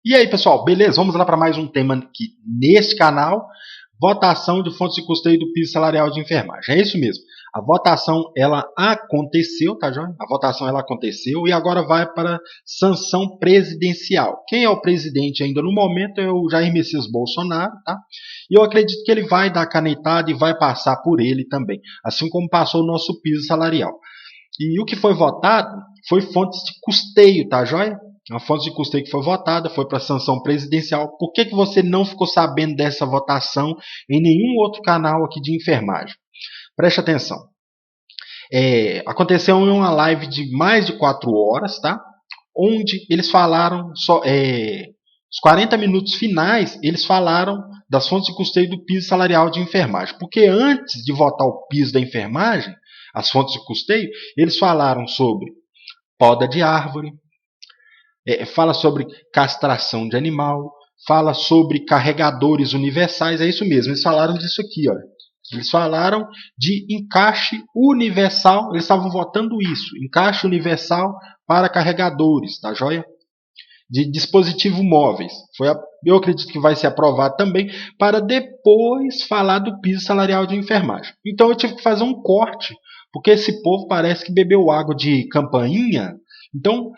E aí, pessoal, beleza? Vamos lá para mais um tema aqui neste canal. Votação de fontes de custeio do piso salarial de enfermagem. É isso mesmo. A votação, ela aconteceu, tá, João? A votação, ela aconteceu e agora vai para sanção presidencial. Quem é o presidente ainda no momento é o Jair Messias Bolsonaro, tá? E eu acredito que ele vai dar canetada e vai passar por ele também, assim como passou o nosso piso salarial. E o que foi votado foi fontes de custeio, tá, joia? A fonte de custeio que foi votada foi para a sanção presidencial. Por que você não ficou sabendo dessa votação em nenhum outro canal aqui de enfermagem? Preste atenção. Aconteceu em uma live de mais de 4 horas, tá? Onde eles falaram, os 40 minutos finais, eles falaram das fontes de custeio do piso salarial de enfermagem. Porque antes de votar o piso da enfermagem, as fontes de custeio, eles falaram sobre poda de árvore, fala sobre castração de animal, fala sobre carregadores universais, é isso mesmo, eles falaram disso aqui, ó. Eles falaram de encaixe universal, eles estavam votando isso, encaixe universal para carregadores, tá joia? De dispositivos móveis. Eu acredito que vai ser aprovado também, para depois falar do piso salarial de enfermagem. Então eu tive que fazer um corte, porque esse povo parece que bebeu água de campainha. Então,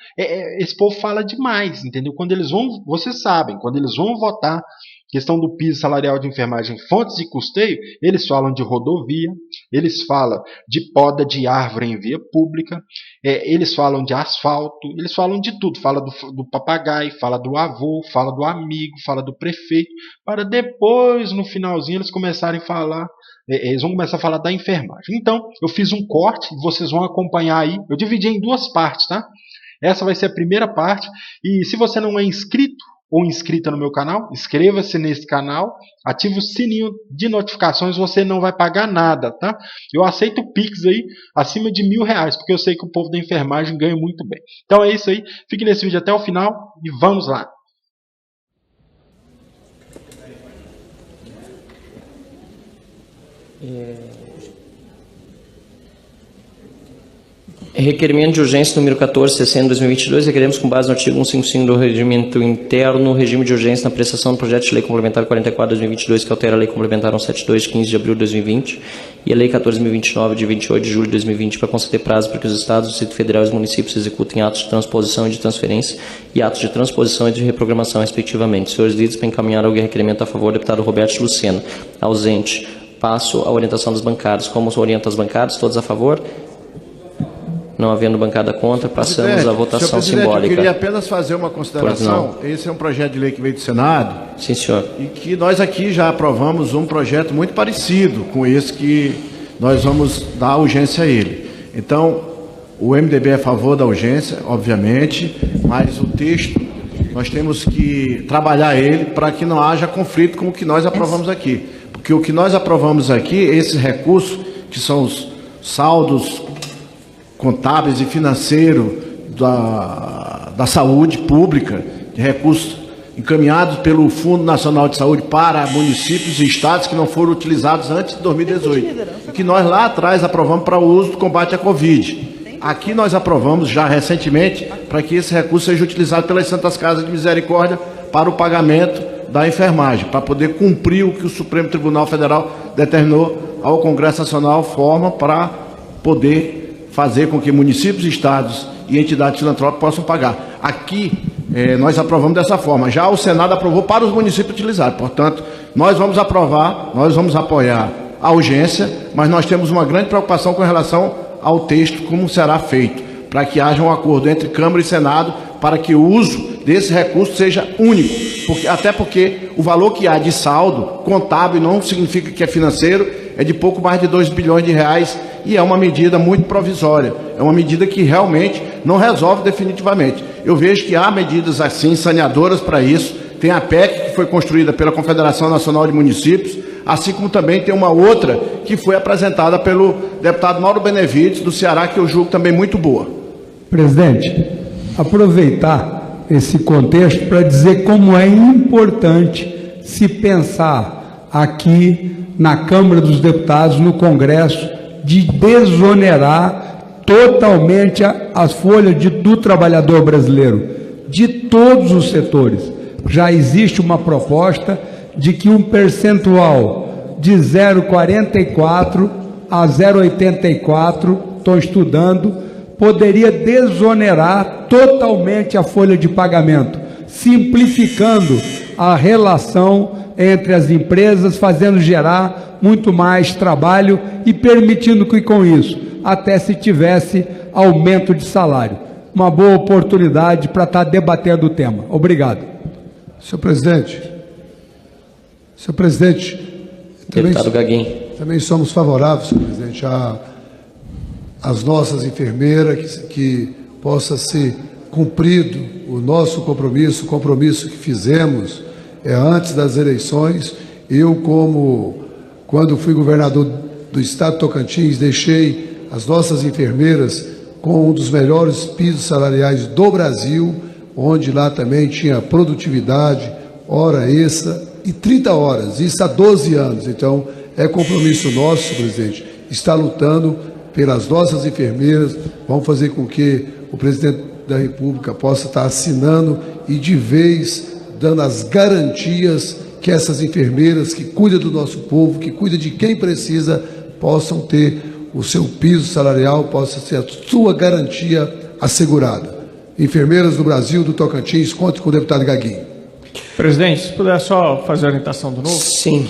esse povo fala demais, entendeu? Quando eles vão, vocês sabem, quando eles vão votar questão do piso salarial de enfermagem, fontes de custeio, eles falam de rodovia, eles falam de poda de árvore em via pública, eles falam de asfalto, eles falam de tudo, fala do papagaio, fala do avô, fala do amigo, fala do prefeito, para depois, no finalzinho, eles começarem a falar, eles vão começar a falar da enfermagem. Então, eu fiz um corte, vocês vão acompanhar aí, eu dividi em 2 partes, tá? Essa vai ser a primeira parte, e se você não é inscrito ou inscrita no meu canal, inscreva-se nesse canal, ative o sininho de notificações, você não vai pagar nada, tá? Eu aceito Pix aí acima de R$1.000, porque eu sei que o povo da enfermagem ganha muito bem. Então é isso aí, fique nesse vídeo até o final e vamos lá. Requerimento de urgência número 1460/2022, requeremos com base no artigo 155 do Regimento Interno, regime de urgência na prestação do projeto de lei complementar 44/2022, que altera a lei complementar 172 de 15 de abril de 2020 e a lei 14.029 de 28 de julho de 2020 para conceder prazo para que os estados, o Distrito Federal e os municípios executem atos de transposição e de transferência e atos de transposição e de reprogramação, respectivamente. Senhores líderes, para encaminhar algum requerimento a favor, deputado Roberto Lucena. Ausente. Passo a orientação dos bancários. Como orientam os bancários? Todos a favor? Não havendo bancada contra, passamos à votação simbólica. Eu queria apenas fazer uma consideração. Esse é um projeto de lei que veio do Senado. Sim, senhor. E que nós aqui já aprovamos um projeto muito parecido com esse que nós vamos dar urgência a ele. Então, o MDB é a favor da urgência, obviamente, mas o texto, nós temos que trabalhar ele para que não haja conflito com o que nós aprovamos aqui. Porque o que nós aprovamos aqui, esses recursos, que são os saldos contábeis e financeiros da saúde pública, de recursos encaminhados pelo Fundo Nacional de Saúde para municípios e estados que não foram utilizados antes de 2018, e que nós lá atrás aprovamos para o uso do combate à Covid. Aqui nós aprovamos já recentemente para que esse recurso seja utilizado pelas Santas Casas de Misericórdia para o pagamento da enfermagem, para poder cumprir o que o Supremo Tribunal Federal determinou ao Congresso Nacional, forma para poder fazer com que municípios, estados e entidades filantrópicas possam pagar. Aqui, nós aprovamos dessa forma. Já o Senado aprovou para os municípios utilizarem. Portanto, nós vamos aprovar, nós vamos apoiar a urgência, mas nós temos uma grande preocupação com relação ao texto, como será feito, para que haja um acordo entre Câmara e Senado, para que o uso desse recurso seja único. Até porque o valor que há de saldo contábil não significa que é financeiro, é de pouco mais de 2 bilhões de reais, e é uma medida muito provisória, é uma medida que realmente não resolve definitivamente. Eu vejo que há medidas assim saneadoras para isso, tem a PEC que foi construída pela Confederação Nacional de Municípios, assim como também tem uma outra que foi apresentada pelo deputado Mauro Benevides, do Ceará, que eu julgo também muito boa. Presidente, aproveitar esse contexto para dizer como é importante se pensar aqui na Câmara dos Deputados, no Congresso, de desonerar totalmente as folhas do trabalhador brasileiro, de todos os setores, já existe uma proposta de que um percentual de 0,44 a 0,84, estou estudando, poderia desonerar totalmente a folha de pagamento, simplificando a relação entre as empresas, fazendo gerar muito mais trabalho e permitindo que com isso até se tivesse aumento de salário. Uma boa oportunidade para estar debatendo o tema. Obrigado. Senhor presidente, Deputado Gaguin. também somos favoráveis, senhor presidente, às nossas enfermeiras, que possa ser cumprido o nosso compromisso, o compromisso que fizemos antes das eleições. Eu, quando fui governador do estado de Tocantins, deixei as nossas enfermeiras com um dos melhores pisos salariais do Brasil, onde lá também tinha produtividade, hora extra e 30 horas, isso há 12 anos. Então, é compromisso nosso, presidente, estar lutando pelas nossas enfermeiras. Vamos fazer com que o presidente da República possa estar assinando e de vez dando as garantias que essas enfermeiras que cuidam do nosso povo, que cuidam de quem precisa, possam ter o seu piso salarial, possa ser a sua garantia assegurada. Enfermeiras do Brasil, do Tocantins, conte com o deputado Gaguin. Presidente, se puder só fazer a orientação do Novo. Sim.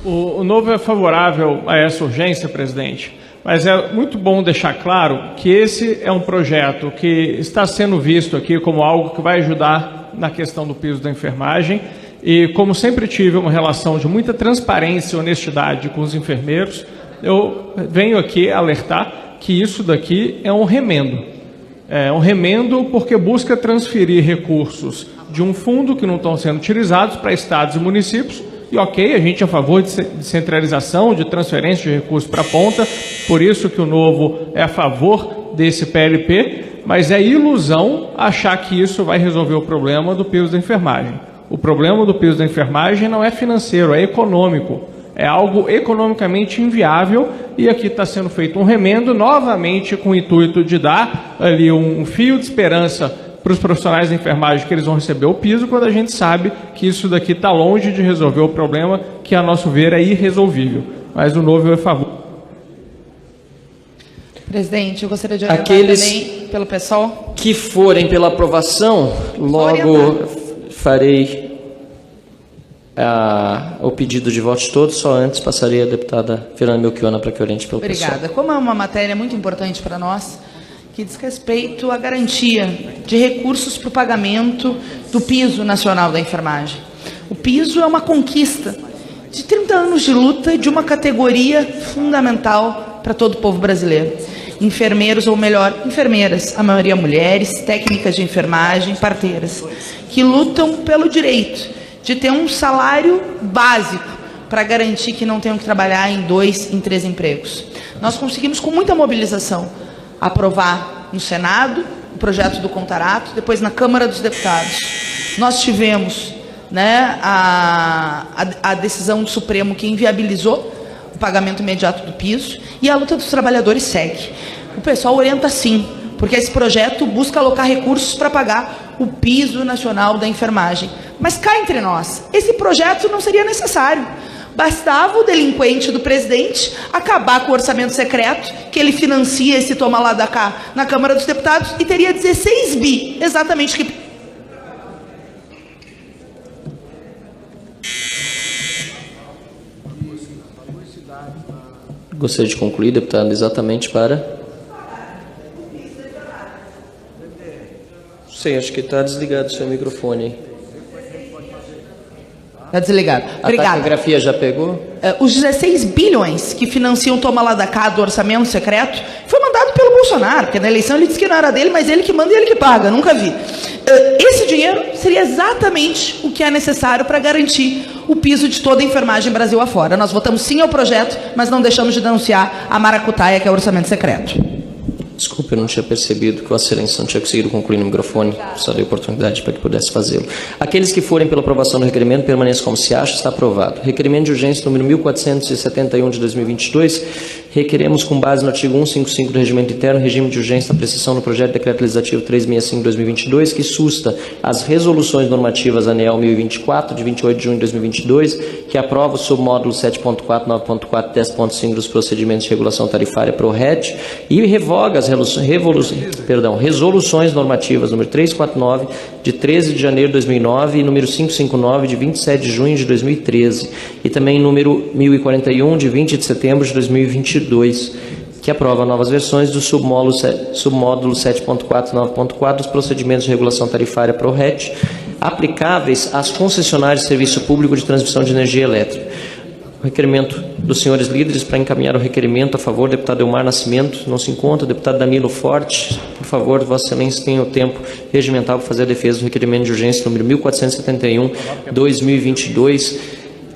O Novo é favorável a essa urgência, presidente, mas é muito bom deixar claro que esse é um projeto que está sendo visto aqui como algo que vai ajudar na questão do piso da enfermagem e, como sempre tive uma relação de muita transparência e honestidade com os enfermeiros, eu venho aqui alertar que isso daqui é um remendo. É um remendo porque busca transferir recursos de um fundo que não estão sendo utilizados para estados e municípios. E ok, a gente é a favor de centralização, de transferência de recursos para a ponta, por isso que o Novo é a favor desse PLP, mas é ilusão achar que isso vai resolver o problema do piso da enfermagem. O problema do piso da enfermagem não é financeiro, é econômico. É algo economicamente inviável e aqui está sendo feito um remendo, novamente com o intuito de dar ali um fio de esperança para os profissionais da enfermagem que eles vão receber o piso, quando a gente sabe que isso daqui está longe de resolver o problema, que a nosso ver é irresolvível. Mas o Novo é a favor. Presidente, eu gostaria de orientar também pelo PSOL. Que forem pela aprovação, logo farei o pedido de voto de todos, só antes passaria a deputada Fernanda Melchiona para que oriente pelo PSOL. Obrigada. Como é uma matéria muito importante para nós, que diz respeito à garantia de recursos para o pagamento do piso nacional da enfermagem. O piso é uma conquista de 30 anos de luta e de uma categoria fundamental para todo o povo brasileiro. Enfermeiros, ou melhor, enfermeiras, a maioria mulheres, técnicas de enfermagem, parteiras, que lutam pelo direito de ter um salário básico para garantir que não tenham que trabalhar em 2, em 3 empregos. Nós conseguimos, com muita mobilização, aprovar no Senado o projeto do Contarato, depois na Câmara dos Deputados. Nós tivemos, né, a decisão do Supremo que inviabilizou o pagamento imediato do piso, e a luta dos trabalhadores segue. O pessoal orienta sim, porque esse projeto busca alocar recursos para pagar o piso nacional da enfermagem. Mas cá entre nós, esse projeto não seria necessário. Bastava o delinquente do presidente acabar com o orçamento secreto, que ele financia esse toma lá da cá na Câmara dos Deputados, e teria 16 bi, exatamente o que... Gostaria de concluir, deputado, exatamente para... Sim, acho que está desligado o seu microfone. Está desligado. Obrigada. A taquigrafia já pegou? Os 16 bilhões que financiam o toma lá da cá do orçamento secreto foi mandado pelo Bolsonaro, porque na eleição ele disse que não era dele, mas ele que manda e ele que paga, nunca vi. Esse dinheiro seria exatamente o que é necessário para garantir o piso de toda a enfermagem Brasil afora. Nós votamos sim ao projeto, mas não deixamos de denunciar a maracutaia, que é o orçamento secreto. Desculpe, eu não tinha percebido que o Excelência não tinha conseguido concluir no microfone. Só dei oportunidade para que pudesse fazê-lo. Aqueles que forem pela aprovação do requerimento, permaneçam como se acha. Está aprovado. Requerimento de urgência número 1471 de 2022. requeremos, com base no artigo 155 do Regimento Interno, regime de urgência na apreciação do projeto de decreto legislativo 365/2022, que susta as resoluções normativas ANEEL 1024, de 28 de junho de 2022, que aprova o submódulo 7.4, 9.4 e 10.5 dos procedimentos de regulação tarifária PRORET e revoga as resoluções normativas número 349, de 13 de janeiro de 2009 e número 559, de 27 de junho de 2013, e também número 1041, de 20 de setembro de 2022, que aprova novas versões do submódulo 7.4 e 9.4 dos procedimentos de regulação tarifária PRORET, aplicáveis às concessionárias de serviço público de transmissão de energia elétrica. O requerimento dos senhores líderes para encaminhar o requerimento a favor, deputado Elmar Nascimento, não se encontra, deputado Danilo Forte, por favor, Vossa Excelência tenha o tempo regimental para fazer a defesa do requerimento de urgência número 1471/2022,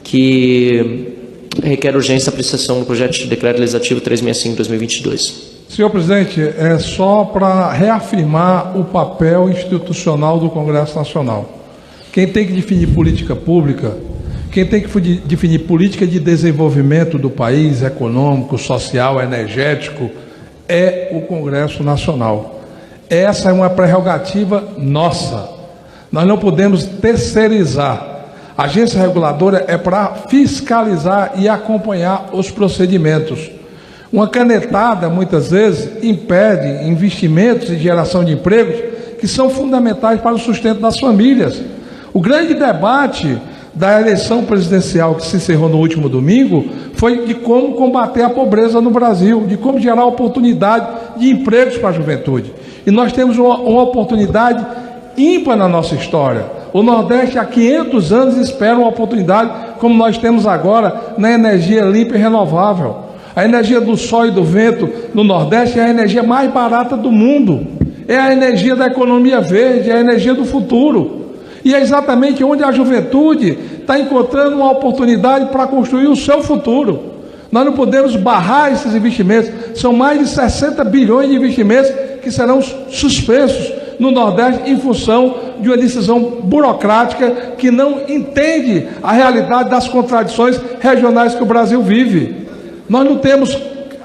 que requer urgência a apreciação do projeto de decreto legislativo 365/2022. Senhor presidente, é só para reafirmar o papel institucional do Congresso Nacional. Quem tem que definir política pública, quem tem que definir política de desenvolvimento do país, econômico, social, energético, é o Congresso Nacional. Essa é uma prerrogativa nossa. Nós não podemos terceirizar. A agência reguladora é para fiscalizar e acompanhar os procedimentos. Uma canetada, muitas vezes, impede investimentos e geração de empregos que são fundamentais para o sustento das famílias. O grande debate da eleição presidencial que se encerrou no último domingo foi de como combater a pobreza no Brasil, de como gerar oportunidade de empregos para a juventude. E nós temos uma oportunidade ímpar na nossa história. O Nordeste há 500 anos espera uma oportunidade como nós temos agora na energia limpa e renovável. A energia do sol e do vento no Nordeste é a energia mais barata do mundo. É a energia da economia verde, é a energia do futuro. E é exatamente onde a juventude está encontrando uma oportunidade para construir o seu futuro. Nós não podemos barrar esses investimentos. São mais de 60 bilhões de investimentos que serão suspensos no Nordeste em função de uma decisão burocrática que não entende a realidade das contradições regionais que o Brasil vive. Nós não temos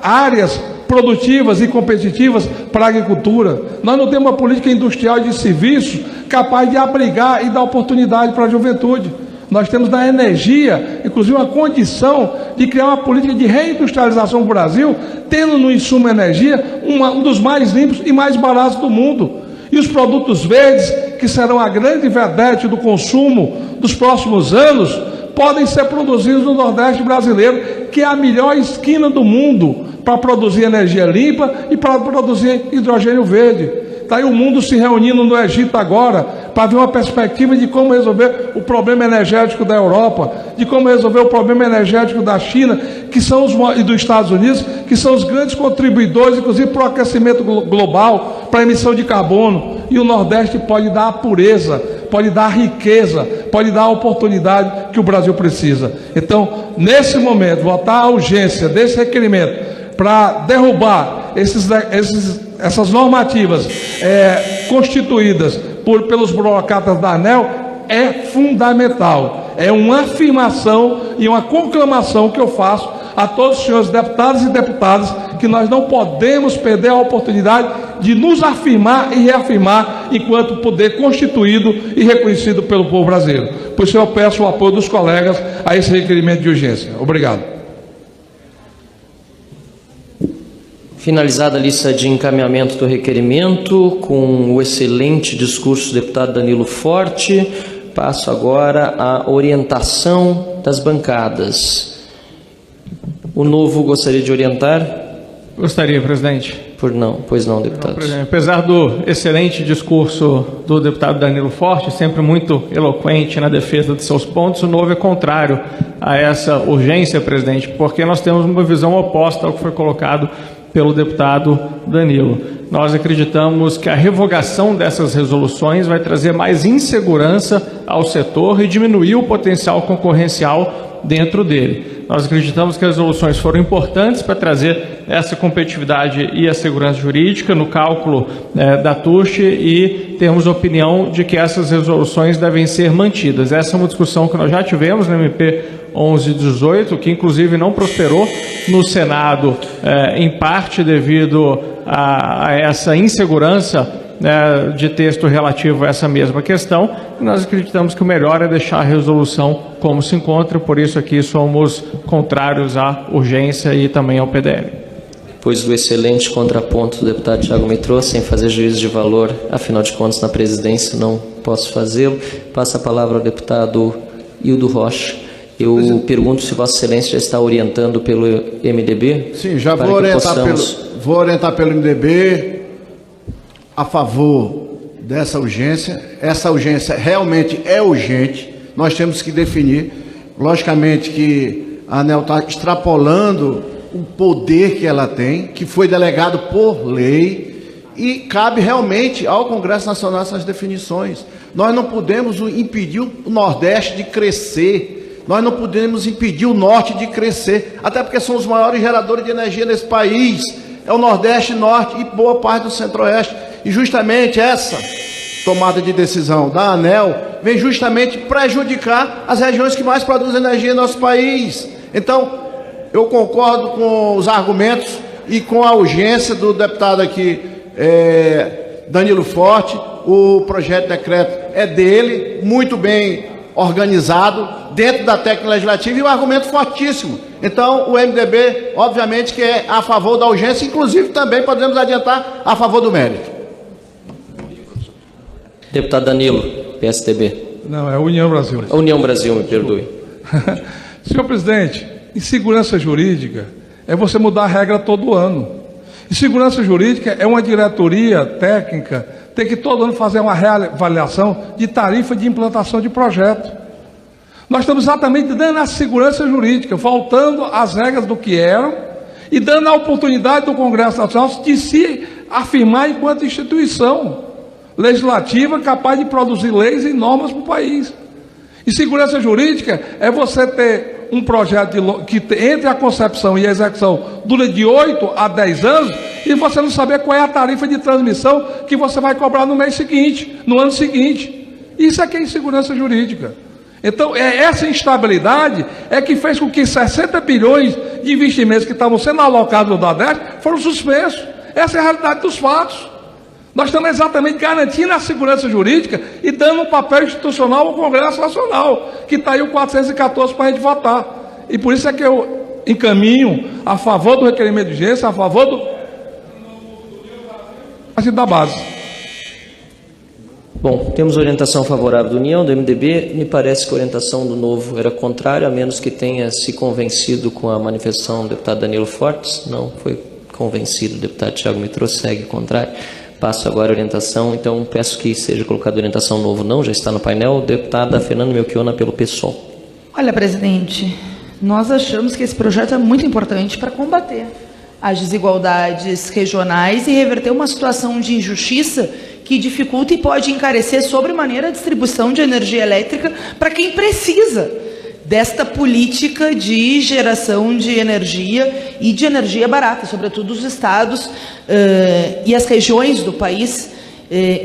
áreas produtivas e competitivas para a agricultura. Nós não temos uma política industrial de serviço capaz de abrigar e dar oportunidade para a juventude. Nós temos na energia, inclusive, uma condição de criar uma política de reindustrialização do Brasil, tendo no insumo energia um dos mais limpos e mais baratos do mundo. E os produtos verdes, que serão a grande vedete do consumo dos próximos anos, podem ser produzidos no Nordeste brasileiro, que é a melhor esquina do mundo para produzir energia limpa e para produzir hidrogênio verde. Está aí o mundo se reunindo no Egito agora para ver uma perspectiva de como resolver o problema energético da Europa, de como resolver o problema energético da China, e dos Estados Unidos, que são os grandes contribuidores, inclusive, para o aquecimento global, para a emissão de carbono. E o Nordeste pode dar a pureza, pode dar a riqueza, pode dar a oportunidade que o Brasil precisa. Então, nesse momento, votar a urgência desse requerimento para derrubar essas normativas constituídas pelos burocratas da ANEEL é fundamental. É uma afirmação e uma conclamação que eu faço a todos os senhores deputados e deputadas que nós não podemos perder a oportunidade de nos afirmar e reafirmar enquanto poder constituído e reconhecido pelo povo brasileiro. Por isso eu peço o apoio dos colegas a esse requerimento de urgência. Obrigado. Finalizada a lista de encaminhamento do requerimento, com o excelente discurso do deputado Danilo Forte, passo agora à orientação das bancadas. O Novo gostaria de orientar? Gostaria, presidente. Pois não, deputado. Presidente, apesar do excelente discurso do deputado Danilo Forte, sempre muito eloquente na defesa de seus pontos, o Novo é contrário a essa urgência, presidente, porque nós temos uma visão oposta ao que foi colocado pelo deputado Danilo. Nós acreditamos que a revogação dessas resoluções vai trazer mais insegurança ao setor e diminuir o potencial concorrencial dentro dele. Nós acreditamos que as resoluções foram importantes para trazer essa competitividade e a segurança jurídica no cálculo da TUST e temos a opinião de que essas resoluções devem ser mantidas. Essa é uma discussão que nós já tivemos na MP 1118, que inclusive não prosperou no Senado, em parte devido a essa insegurança de texto relativo a essa mesma questão. Nós acreditamos que o melhor é deixar a resolução como se encontra, por isso aqui somos contrários à urgência e também ao PDL. Depois do excelente contraponto do deputado Thiago me trouxe, sem fazer juízo de valor, afinal de contas, na presidência não posso fazê-lo. Passa a palavra ao deputado Hildo Rocha. Eu pergunto se Vossa Excelência já está orientando pelo MDB. Sim, já vou orientar pelo MDB a favor dessa urgência. Essa urgência realmente é urgente. Nós temos que definir. Logicamente que a ANEEL está extrapolando o poder que ela tem, que foi delegado por lei, e cabe realmente ao Congresso Nacional essas definições. Nós não podemos impedir o Nordeste de crescer, nós não podemos impedir o Norte de crescer, até porque são os maiores geradores de energia nesse país, é o Nordeste, Norte e boa parte do Centro-Oeste, e justamente essa tomada de decisão da ANEEL vem justamente prejudicar as regiões que mais produzem energia no nosso país. Então, eu concordo com os argumentos e com a urgência do deputado aqui, Danilo Forte. O projeto de decreto é dele, muito bem organizado, dentro da técnica legislativa, e um argumento fortíssimo. Então, o MDB, obviamente, que é a favor da urgência, inclusive também podemos adiantar a favor do mérito. Deputado Danilo, PSDB. Não, é União Brasil. União Brasil, me perdoe. Senhor presidente, insegurança jurídica é você mudar a regra todo ano. Insegurança jurídica é uma diretoria técnica, tem que todo ano fazer uma reavaliação de tarifa de implantação de projeto. Nós estamos exatamente dando a segurança jurídica, voltando às regras do que eram e dando a oportunidade do Congresso Nacional de se afirmar enquanto instituição legislativa capaz de produzir leis e normas para o país. E segurança jurídica é você ter um projeto que entre a concepção e a execução dura de 8 a 10 anos e você não saber qual é a tarifa de transmissão que você vai cobrar no mês seguinte, no ano seguinte. Isso é que é insegurança jurídica. Então, essa instabilidade é que fez com que 60 bilhões de investimentos que estavam sendo alocados no DADESP foram suspensos. Essa é a realidade dos fatos. Nós estamos exatamente garantindo a segurança jurídica e dando um papel institucional ao Congresso Nacional, que está aí o 414 para a gente votar. E por isso é que eu encaminho a favor do requerimento de urgência, a favor da base. Bom, temos orientação favorável da União, do MDB. Me parece que a orientação do Novo era contrária, a menos que tenha se convencido com a manifestação do deputado Danilo Fortes. Não foi convencido, o deputado Thiago me trouxe, segue contrário. Passo agora a orientação, então peço que seja colocada a orientação Novo, não, já está no painel. Deputada Fernanda Melchiona, pelo PSOL. Olha, presidente, nós achamos que esse projeto é muito importante para combater as desigualdades regionais e reverter uma situação de injustiça que dificulta e pode encarecer sobremaneira a distribuição de energia elétrica para quem precisa desta política de geração de energia e de energia barata, sobretudo os estados e as regiões do país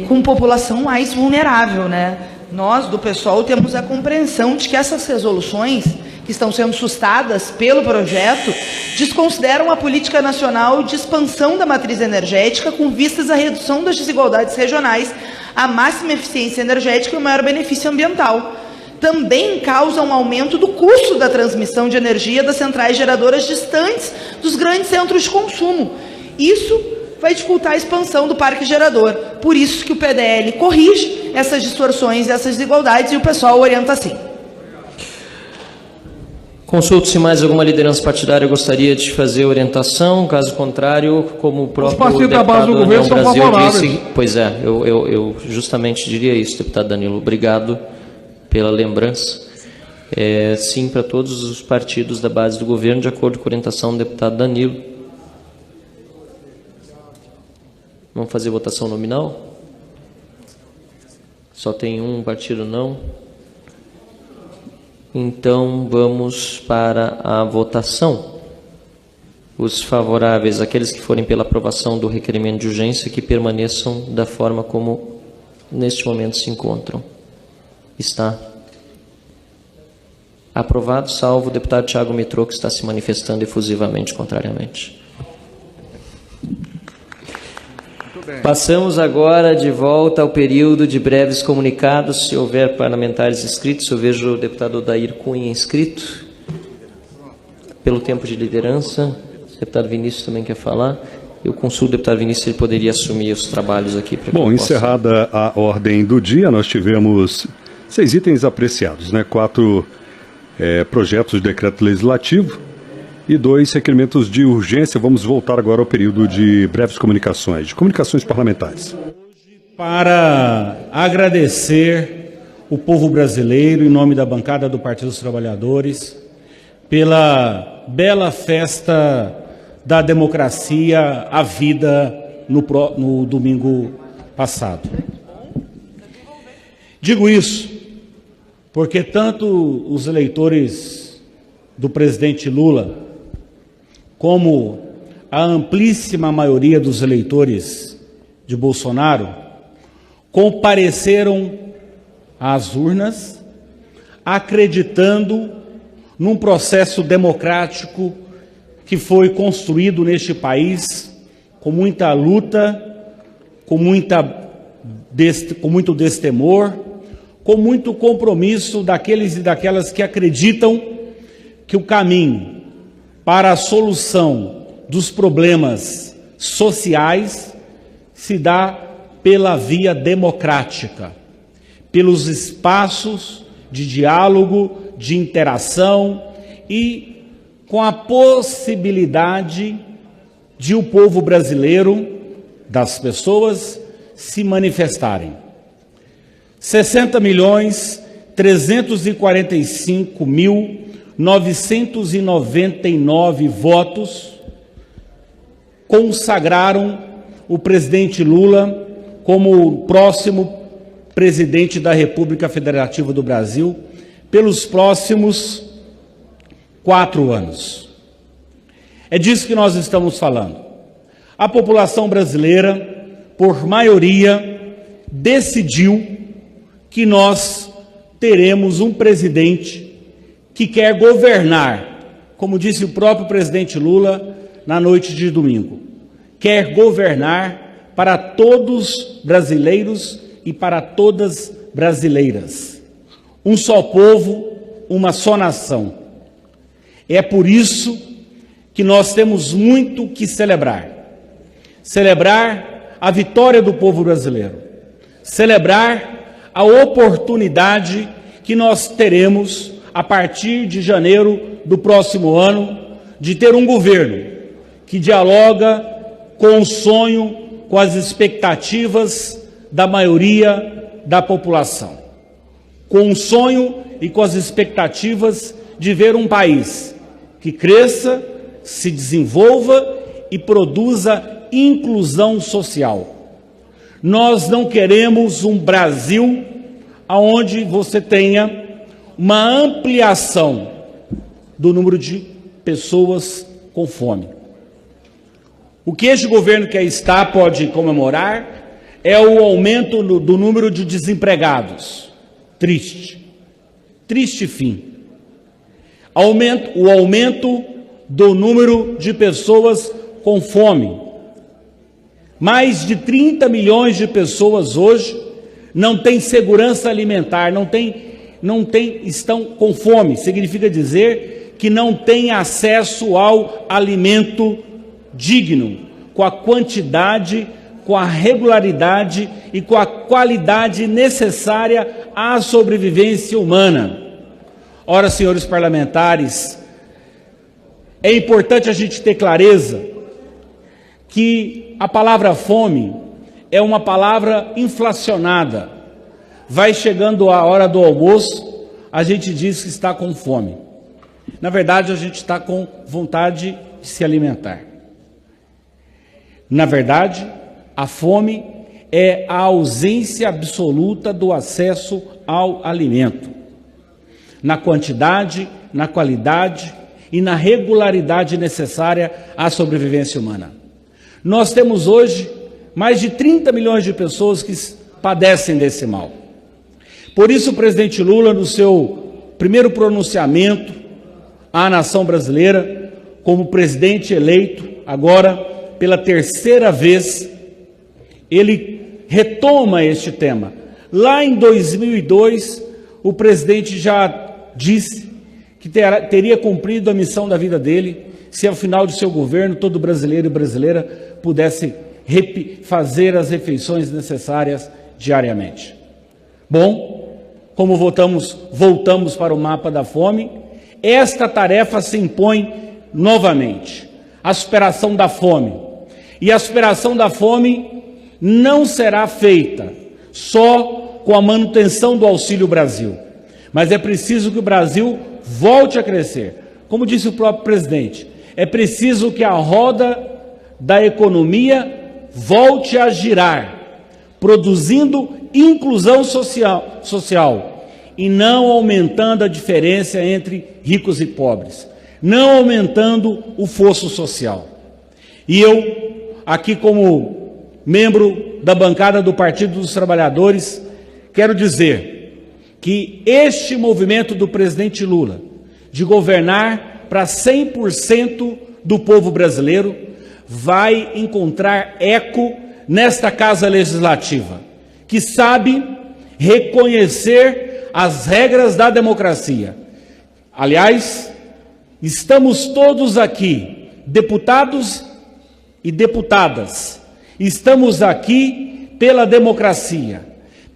com população mais vulnerável, né? Nós, do PSOL, temos a compreensão de que essas resoluções que estão sendo sustadas pelo projeto desconsideram a política nacional de expansão da matriz energética com vistas à redução das desigualdades regionais, a máxima eficiência energética e o maior benefício ambiental. Também causa um aumento do custo da transmissão de energia das centrais geradoras distantes dos grandes centros de consumo. Isso vai dificultar a expansão do parque gerador. Por isso que o PDL corrige essas distorções e essas desigualdades e o pessoal orienta assim. Consulto se mais alguma liderança partidária gostaria de fazer orientação, caso contrário, como o próprio deputado da União Brasil disse. Pois é, eu justamente diria isso, deputado Danilo. Obrigado pela lembrança. Sim, para todos os partidos da base do governo, de acordo com a orientação do deputado Danilo. Vamos fazer votação nominal? Só tem um partido não. Então, vamos para a votação. Os favoráveis, aqueles que forem pela aprovação do requerimento de urgência, que permaneçam da forma como neste momento se encontram. Está Aprovado, salvo o deputado Thiago Mitrô, que está se manifestando efusivamente contrariamente. Passamos agora de volta ao período de breves comunicados. Se houver parlamentares inscritos, eu vejo o deputado Odair Cunha inscrito. Pelo tempo de liderança, o deputado Vinícius também quer falar. Eu consulto o deputado Vinícius se ele poderia assumir os trabalhos aqui. Bom, encerrada a ordem do dia, nós tivemos 6 itens apreciados, né? 4 projetos de decreto legislativo e 2 requerimentos de urgência. Vamos voltar agora ao período de breves comunicações, de comunicações parlamentares. Para agradecer o povo brasileiro, em nome da bancada do Partido dos Trabalhadores, pela bela festa da democracia à vida no domingo passado. Digo isso porque tanto os eleitores do presidente Lula como a amplíssima maioria dos eleitores de Bolsonaro compareceram às urnas acreditando num processo democrático que foi construído neste país com muita luta, com muito destemor, com muito compromisso daqueles e daquelas que acreditam que o caminho para a solução dos problemas sociais se dá pela via democrática, pelos espaços de diálogo, de interação e com a possibilidade de o povo brasileiro, das pessoas, se manifestarem. 60.345.999 votos consagraram o presidente Lula como o próximo presidente da República Federativa do Brasil pelos próximos 4 anos. É disso que nós estamos falando. A população brasileira, por maioria, decidiu que nós teremos um presidente que quer governar, como disse o próprio presidente Lula na noite de domingo, quer governar para todos brasileiros e para todas brasileiras. Um só povo, uma só nação. É por isso que nós temos muito que celebrar. Celebrar a vitória do povo brasileiro. Celebrar a oportunidade que nós teremos a partir de janeiro do próximo ano de ter um governo que dialoga com o sonho, com as expectativas da maioria da população. Com o sonho e com as expectativas de ver um país que cresça, se desenvolva e produza inclusão social. Nós não queremos um Brasil onde você tenha uma ampliação do número de pessoas com fome. O que este governo que aí está pode comemorar é o aumento do número de desempregados. Triste. Triste fim. O aumento do número de pessoas com fome. Mais de 30 milhões de pessoas hoje não têm segurança alimentar, estão com fome. Significa dizer que não têm acesso ao alimento digno, com a quantidade, com a regularidade e com a qualidade necessária à sobrevivência humana. Ora, senhores parlamentares, é importante a gente ter clareza que a palavra fome é uma palavra inflacionada. Vai chegando a hora do almoço, a gente diz que está com fome. Na verdade, a gente está com vontade de se alimentar. Na verdade, a fome é a ausência absoluta do acesso ao alimento, na quantidade, na qualidade e na regularidade necessária à sobrevivência humana. Nós temos hoje mais de 30 milhões de pessoas que padecem desse mal. Por isso o presidente Lula, no seu primeiro pronunciamento à nação brasileira como presidente eleito, agora pela terceira vez, ele retoma este tema. Lá em 2002, o presidente já disse que teria cumprido a missão da vida dele se ao final de seu governo todo brasileiro e brasileira pudesse fazer as refeições necessárias diariamente. Bom, como voltamos para o mapa da fome, esta tarefa se impõe novamente, a superação da fome. E a superação da fome não será feita só com a manutenção do Auxílio Brasil, mas é preciso que o Brasil volte a crescer. Como disse o próprio presidente, é preciso que a roda da economia volte a girar, produzindo inclusão social e não aumentando a diferença entre ricos e pobres, não aumentando o fosso social. E eu, aqui como membro da bancada do Partido dos Trabalhadores, quero dizer que este movimento do presidente Lula de governar para 100% do povo brasileiro vai encontrar eco nesta Casa Legislativa, que sabe reconhecer as regras da democracia. Aliás, estamos todos aqui, deputados e deputadas, estamos aqui pela democracia,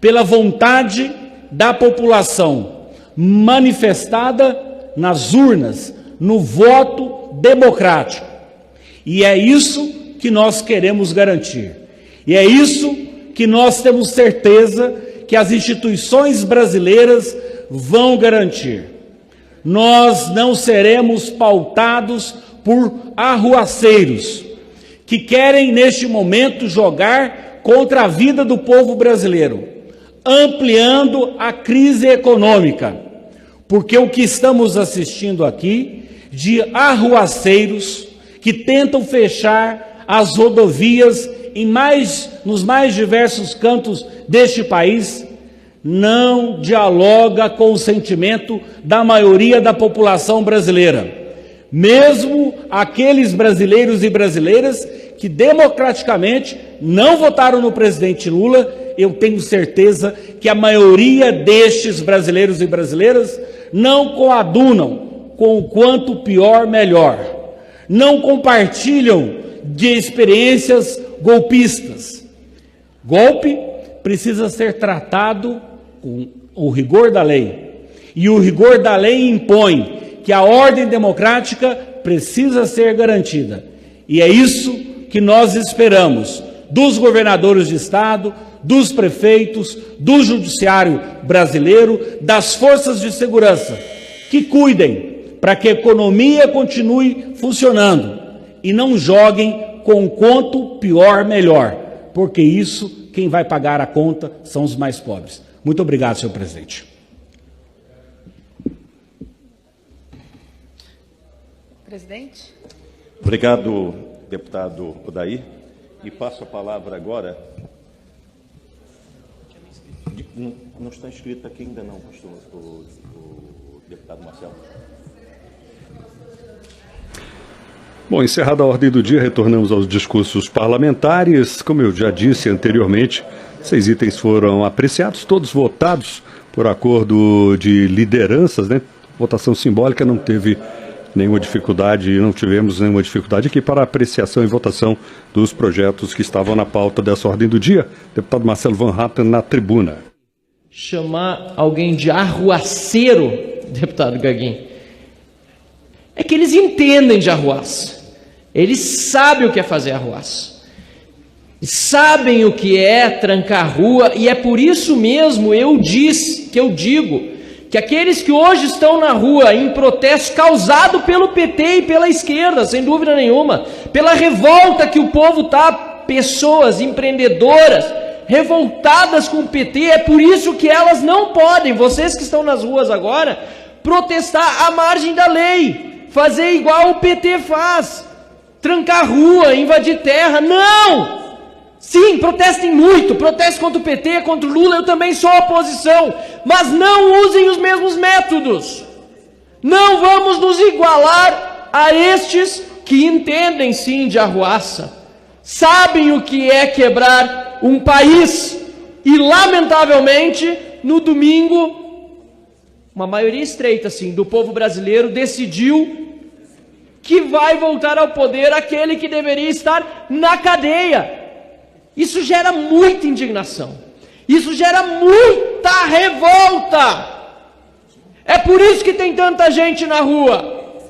pela vontade da população, manifestada nas urnas, no voto democrático. E é isso que nós queremos garantir. E é isso que nós temos certeza que as instituições brasileiras vão garantir. Nós não seremos pautados por arruaceiros que querem, neste momento, jogar contra a vida do povo brasileiro, ampliando a crise econômica. Porque o que estamos assistindo aqui de arruaceiros que tentam fechar as rodovias nos mais diversos cantos deste país, não dialoga com o sentimento da maioria da população brasileira. Mesmo aqueles brasileiros e brasileiras que democraticamente não votaram no presidente Lula, eu tenho certeza que a maioria destes brasileiros e brasileiras não coadunam com o quanto pior, melhor. Não compartilham de experiências golpistas. Golpe precisa ser tratado com o rigor da lei. E o rigor da lei impõe que a ordem democrática precisa ser garantida. E é isso que nós esperamos dos governadores de estado, dos prefeitos, do judiciário brasileiro, das forças de segurança, que cuidem para que a economia continue funcionando e não joguem com quanto pior, melhor, porque isso, quem vai pagar a conta são os mais pobres. Muito obrigado, senhor presidente. Presidente. Obrigado, deputado Odair. E passo a palavra agora. Não está inscrito aqui ainda não, pastor, o deputado Marcelo. Bom, encerrada a ordem do dia, retornamos aos discursos parlamentares. Como eu já disse anteriormente, 6 itens foram apreciados, todos votados por acordo de lideranças, né? Votação simbólica, não teve nenhuma dificuldade, não tivemos nenhuma dificuldade aqui para apreciação e votação dos projetos que estavam na pauta dessa ordem do dia. Deputado Marcelo Van Hatten na tribuna. Chamar alguém de arruaceiro, deputado Gaguinho, é que eles entendem de arruaça. Eles sabem o que é fazer arruaça. Sabem o que é trancar a rua, e é por isso mesmo eu digo que aqueles que hoje estão na rua em protesto causado pelo PT e pela esquerda, sem dúvida nenhuma, pela revolta que o povo está, pessoas empreendedoras revoltadas com o PT, é por isso que elas não podem, vocês que estão nas ruas agora, protestar à margem da lei, fazer igual o PT faz, trancar a rua, invadir terra. Não! Sim, protestem muito, protestem contra o PT, contra o Lula, eu também sou oposição, mas não usem os mesmos métodos. Não vamos nos igualar a estes que entendem sim de arruaça, sabem o que é quebrar um país e, lamentavelmente, no domingo, uma maioria estreita assim, do povo brasileiro decidiu que vai voltar ao poder aquele que deveria estar na cadeia. Isso gera muita indignação. Isso gera muita revolta. É por isso que tem tanta gente na rua.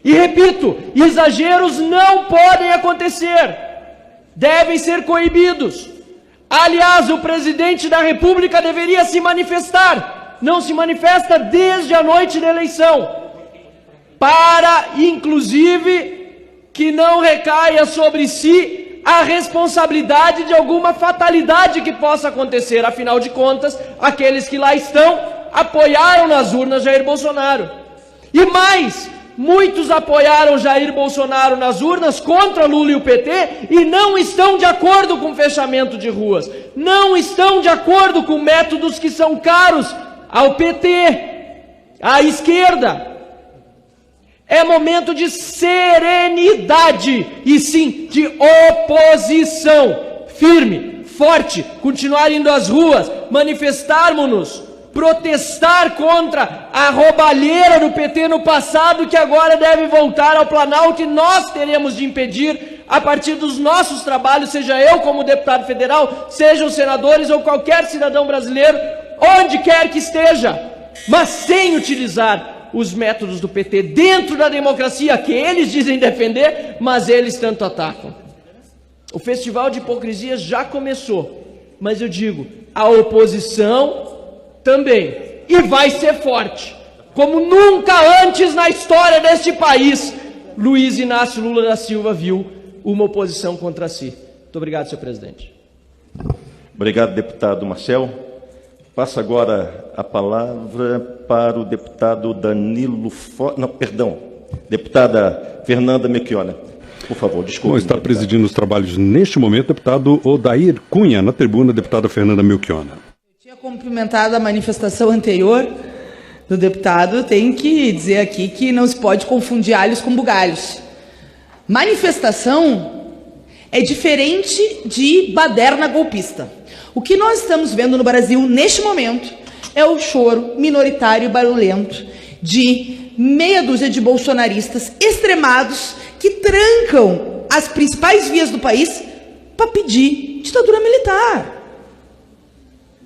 E repito, exageros não podem acontecer. Devem ser coibidos. Aliás, o presidente da República deveria se manifestar. Não se manifesta desde a noite da eleição. Para, inclusive, que não recaia sobre si a responsabilidade de alguma fatalidade que possa acontecer. Afinal de contas, aqueles que lá estão apoiaram nas urnas Jair Bolsonaro. E mais, muitos apoiaram Jair Bolsonaro nas urnas contra Lula e o PT e não estão de acordo com o fechamento de ruas. Não estão de acordo com métodos que são caros ao PT, à esquerda. É momento de serenidade e sim de oposição firme, forte, continuar indo às ruas, manifestarmos-nos, protestar contra a roubalheira do PT no passado que agora deve voltar ao Planalto e nós teremos de impedir a partir dos nossos trabalhos, seja eu como deputado federal, sejam os senadores ou qualquer cidadão brasileiro, onde quer que esteja, mas sem utilizar os métodos do PT dentro da democracia que eles dizem defender, mas eles tanto atacam. O festival de hipocrisia já começou, mas eu digo, a oposição também, e vai ser forte, como nunca antes na história deste país, Luiz Inácio Lula da Silva viu uma oposição contra si. Muito obrigado, senhor presidente. Obrigado, deputado Marcel. Passa agora a palavra para o deputado Danilo deputada Fernanda Melchiona. Por favor, desculpe. Bom, está presidindo os trabalhos neste momento, deputado Odair Cunha, na tribuna, deputada Fernanda Melchiona. Eu tinha cumprimentado a manifestação anterior do deputado, tenho que dizer aqui que não se pode confundir alhos com bugalhos. Manifestação é diferente de baderna golpista. O que nós estamos vendo no Brasil, neste momento, é o choro minoritário e barulhento de meia dúzia de bolsonaristas extremados que trancam as principais vias do país para pedir ditadura militar.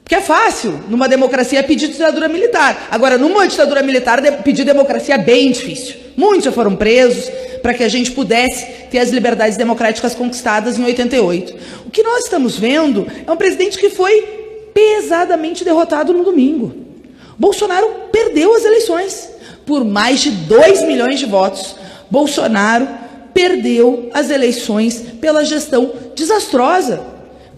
Porque é fácil, numa democracia, pedir ditadura militar. Agora, numa ditadura militar, pedir democracia é bem difícil. Muitos já foram presos para que a gente pudesse ter as liberdades democráticas conquistadas em 88. O que nós estamos vendo é um presidente que foi pesadamente derrotado no domingo. Bolsonaro perdeu as eleições por mais de 2 milhões de votos. Bolsonaro perdeu as eleições pela gestão desastrosa,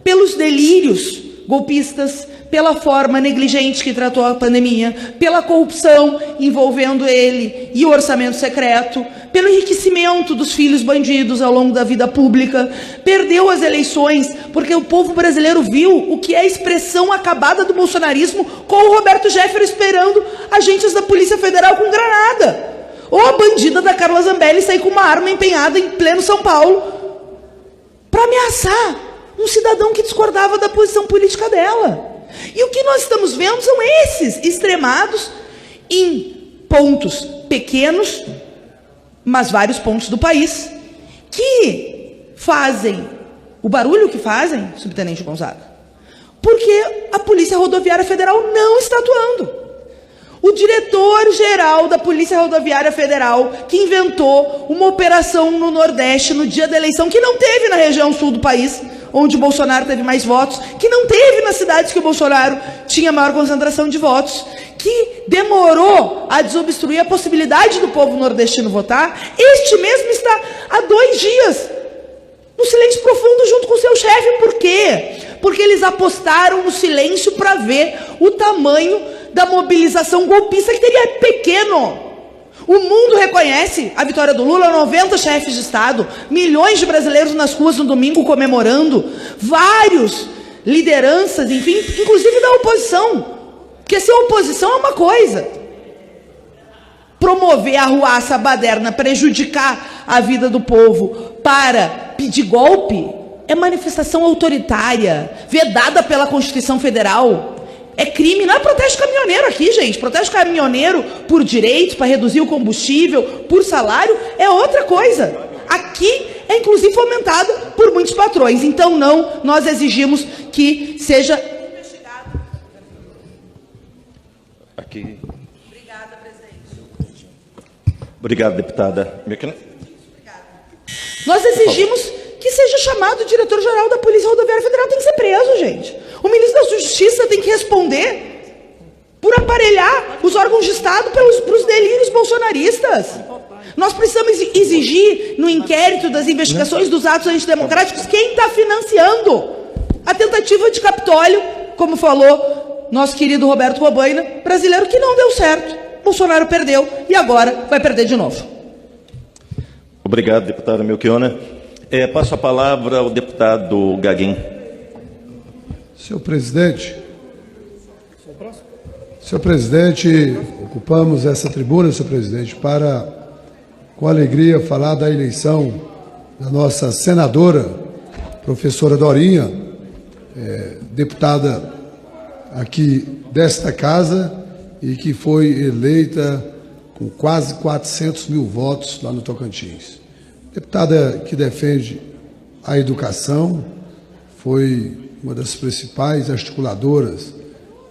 pelos delírios golpistas, pela forma negligente que tratou a pandemia, pela corrupção envolvendo ele e o orçamento secreto, pelo enriquecimento dos filhos bandidos ao longo da vida pública. Perdeu as eleições porque o povo brasileiro viu o que é a expressão acabada do bolsonarismo, com o Roberto Jefferson esperando agentes da Polícia Federal com granada, ou a bandida da Carla Zambelli sair com uma arma empenhada em pleno São Paulo para ameaçar um cidadão que discordava da posição política dela. E o que nós estamos vendo são esses extremados em pontos pequenos, mas vários pontos do país, que fazem o barulho que fazem, subtenente Gonzaga, porque a Polícia Rodoviária Federal não está atuando. O diretor-geral da Polícia Rodoviária Federal, que inventou uma operação no Nordeste no dia da eleição, que não teve na região sul do país, onde o Bolsonaro teve mais votos, que não teve nas cidades que o Bolsonaro tinha maior concentração de votos, que demorou a desobstruir a possibilidade do povo nordestino votar, este mesmo está há 2 dias no silêncio profundo junto com seu chefe. Por quê? Porque eles apostaram no silêncio para ver o tamanho da mobilização golpista, que teria pequeno. O mundo reconhece a vitória do Lula, 90 chefes de Estado, milhões de brasileiros nas ruas no domingo comemorando, vários lideranças, enfim, inclusive da oposição. Porque ser oposição é uma coisa. Promover a arruaça baderna, prejudicar a vida do povo para pedir golpe, é manifestação autoritária, vedada pela Constituição Federal. É crime, não é protesto caminhoneiro aqui, gente. Protesto caminhoneiro por direitos, para reduzir o combustível, por salário, é outra coisa. Aqui é inclusive fomentada por muitos patrões. Então não, nós exigimos que seja investigado. Aqui. Obrigada, presidente. Obrigado, deputada. Nós exigimos que seja chamado o diretor-geral da Polícia Rodoviária Federal, tem que ser preso, gente. O ministro da Justiça tem que responder por aparelhar os órgãos de Estado pelos delírios bolsonaristas. Nós precisamos exigir, no inquérito das investigações dos atos antidemocráticos, quem está financiando a tentativa de Capitólio, como falou nosso querido Roberto Robaina, brasileiro, que não deu certo. Bolsonaro perdeu e agora vai perder de novo. Obrigado, deputada Melchiona. Passo a palavra ao deputado Gaguin. Senhor presidente, ocupamos essa tribuna, senhor presidente, para, com alegria, falar da eleição da nossa senadora, professora Dorinha, deputada aqui desta casa e que foi eleita com quase 400 mil votos lá no Tocantins. Deputada que defende a educação, foi uma das principais articuladoras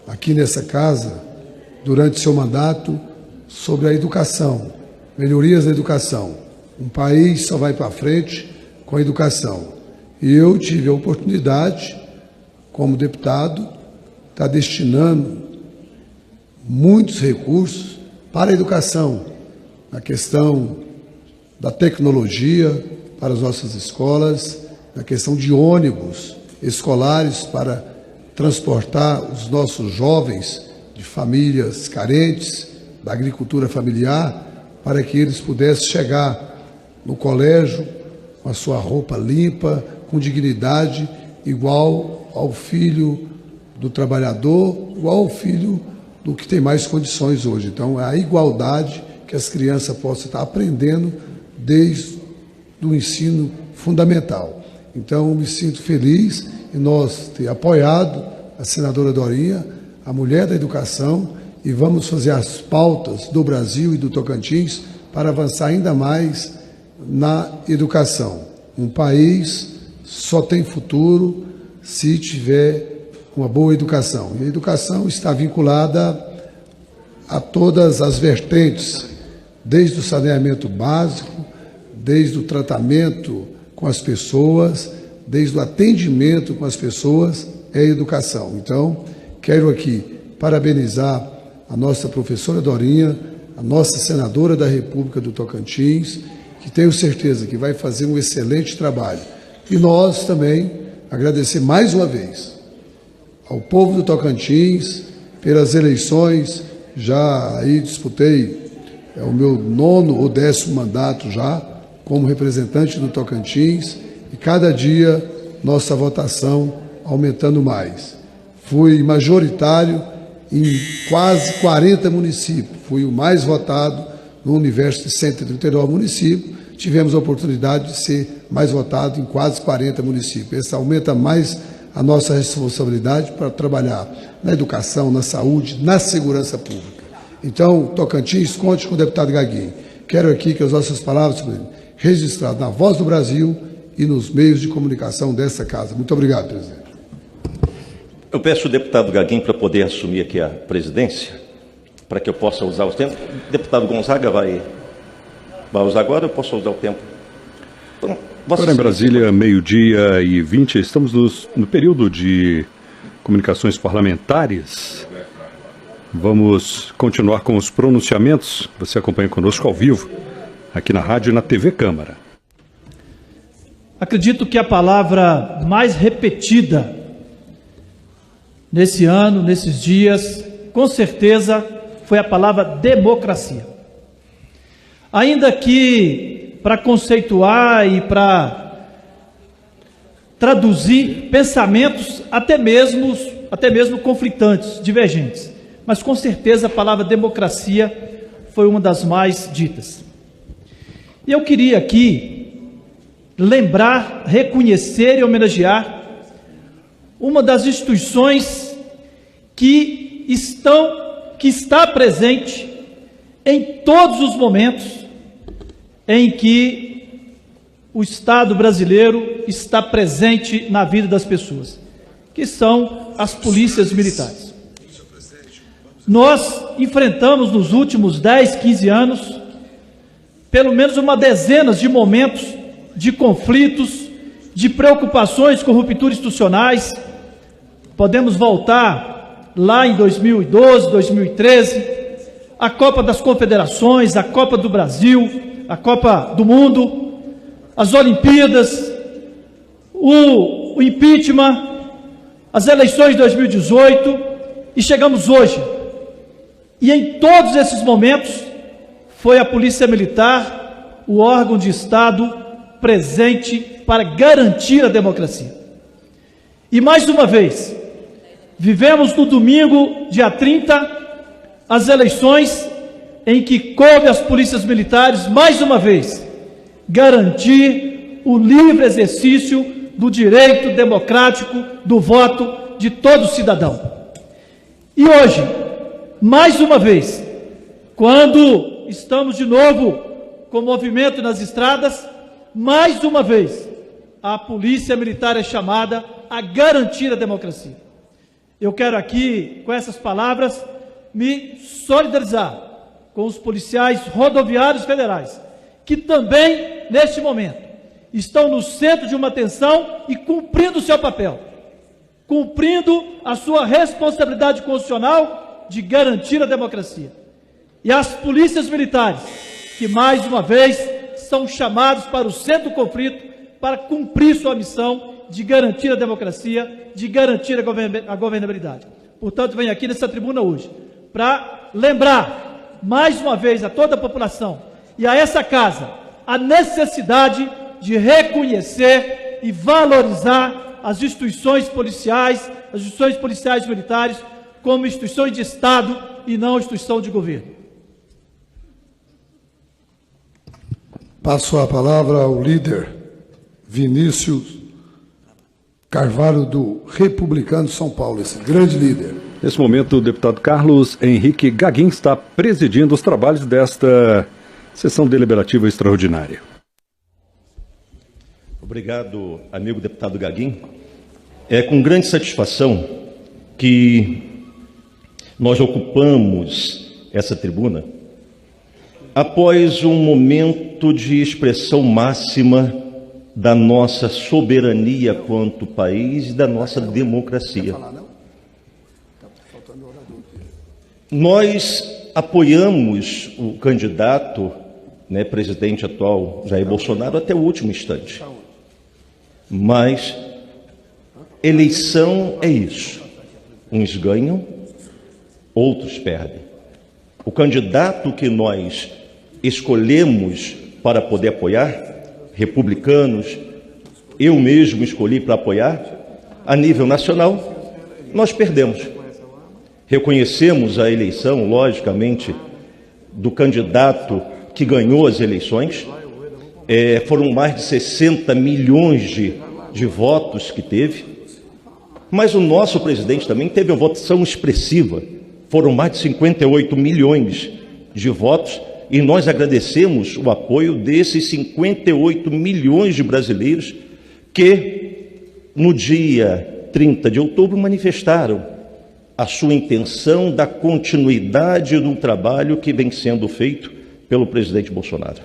aqui nessa casa, durante seu mandato, sobre a educação, melhorias da educação. Um país só vai para frente com a educação. E eu tive a oportunidade, como deputado, estar destinando muitos recursos para a educação, na questão da tecnologia para as nossas escolas, na questão de ônibus escolares para transportar os nossos jovens de famílias carentes, da agricultura familiar, para que eles pudessem chegar no colégio com a sua roupa limpa, com dignidade, igual ao filho do trabalhador, igual ao filho do que tem mais condições hoje. Então, é a igualdade que as crianças possam estar aprendendo desde o ensino fundamental. Então, me sinto feliz em nós ter apoiado a senadora Dorinha, a mulher da educação, e vamos fazer as pautas do Brasil e do Tocantins para avançar ainda mais na educação. Um país só tem futuro se tiver uma boa educação. E a educação está vinculada a todas as vertentes, desde o saneamento básico, desde o tratamento com as pessoas, desde o atendimento com as pessoas, é a educação. Então, quero aqui parabenizar a nossa professora Dorinha, a nossa senadora da República do Tocantins, que tenho certeza que vai fazer um excelente trabalho. E nós também agradecer mais uma vez ao povo do Tocantins pelas eleições. Já aí disputei o meu 9º ou 10º mandato já como representante do Tocantins, e cada dia nossa votação aumentando mais. Fui majoritário em quase 40 municípios, fui o mais votado no universo de 139 municípios, tivemos a oportunidade de ser mais votado em quase 40 municípios. Isso aumenta mais a nossa responsabilidade para trabalhar na educação, na saúde, na segurança pública. Então, Tocantins, conte com o deputado Gaguin. Quero aqui que as nossas palavras registradas na Voz do Brasil e nos meios de comunicação dessa casa. Muito obrigado, presidente. Eu peço ao deputado Gaguin para poder assumir aqui a presidência, para que eu possa usar o tempo. O deputado Gonzaga vai usar agora, eu posso usar o tempo? Então, agora em Brasília, 12h20, estamos no período de comunicações parlamentares. Vamos continuar com os pronunciamentos. Você acompanha conosco ao vivo, aqui na rádio e na TV Câmara. Acredito que a palavra mais repetida nesse ano, nesses dias, com certeza, foi a palavra democracia. Ainda que para conceituar e para traduzir pensamentos até mesmo conflitantes, divergentes. Mas com certeza a palavra democracia foi uma das mais ditas. E eu queria aqui lembrar, reconhecer e homenagear uma das instituições que está presente em todos os momentos em que o Estado brasileiro está presente na vida das pessoas, que são as polícias militares. Nós enfrentamos nos últimos 10, 15 anos, pelo menos uma dezena de momentos de conflitos, de preocupações com rupturas institucionais. Podemos voltar lá em 2012, 2013, a Copa das Confederações, a Copa do Brasil, a Copa do Mundo, as Olimpíadas, o impeachment, as eleições de 2018 e chegamos hoje. E em todos esses momentos foi a Polícia Militar, o órgão de Estado presente para garantir a democracia. E mais uma vez, vivemos no domingo, dia 30, as eleições em que coube às polícias militares, mais uma vez, garantir o livre exercício do direito democrático do voto de todo cidadão. E hoje, mais uma vez, quando estamos de novo com movimento nas estradas, mais uma vez, a Polícia Militar é chamada a garantir a democracia. Eu quero aqui, com essas palavras, me solidarizar com os policiais rodoviários federais, que também, neste momento, estão no centro de uma atenção e cumprindo o seu papel, cumprindo a sua responsabilidade constitucional de garantir a democracia. E as polícias militares, que mais uma vez são chamados para o centro do conflito, para cumprir sua missão de garantir a democracia, de garantir a governabilidade. Portanto, venho aqui nessa tribuna hoje para lembrar, mais uma vez, a toda a população e a essa casa, a necessidade de reconhecer e valorizar as instituições policiais militares, como instituições de Estado e não instituição de governo. Passo a palavra ao líder Vinícius Carvalho, do Republicano de São Paulo, esse grande líder. Nesse momento, o deputado Carlos Henrique Gaguin está presidindo os trabalhos desta sessão deliberativa extraordinária. Obrigado, amigo deputado Gaguin. É com grande satisfação que nós ocupamos essa tribuna após um momento de expressão máxima da nossa soberania quanto país e da nossa democracia. Nós apoiamos o candidato, presidente atual Jair Bolsonaro até o último instante. Mas eleição é isso. Uns ganham, outros perdem. O candidato que nós escolhemos para poder apoiar, republicanos, eu mesmo escolhi para apoiar, a nível nacional, nós perdemos. Reconhecemos a eleição, logicamente, do candidato que ganhou as eleições. Foram mais de 60 milhões de votos que teve. Mas o nosso presidente também teve uma votação expressiva. Foram mais de 58 milhões de votos. E nós agradecemos o apoio desses 58 milhões de brasileiros que, no dia 30 de outubro, manifestaram a sua intenção da continuidade do trabalho que vem sendo feito pelo presidente Bolsonaro.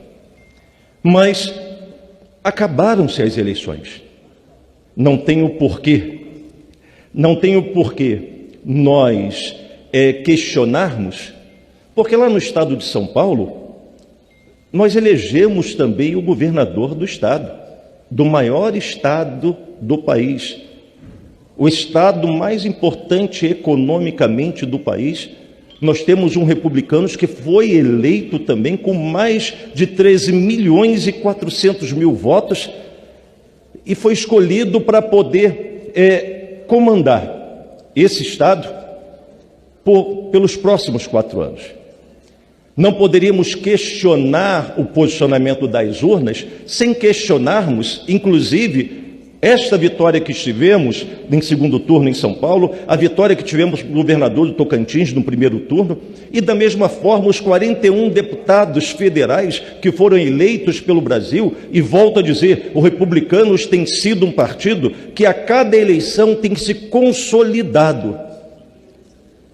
Mas acabaram-se as eleições. Não tem o porquê nós questionarmos, porque lá no estado de São Paulo, nós elegemos também o governador do estado, do maior estado do país, o estado mais importante economicamente do país, Nós temos um Republicanos que foi eleito também com mais de 13.400.000 votos e foi escolhido para poder comandar esse Estado pelos próximos 4 anos. Não poderíamos questionar o posicionamento das urnas sem questionarmos, inclusive, esta vitória que tivemos em segundo turno em São Paulo, a vitória que tivemos no governador do Tocantins no primeiro turno, e da mesma forma os 41 deputados federais que foram eleitos pelo Brasil, e volto a dizer, o Republicanos tem sido um partido que a cada eleição tem se consolidado,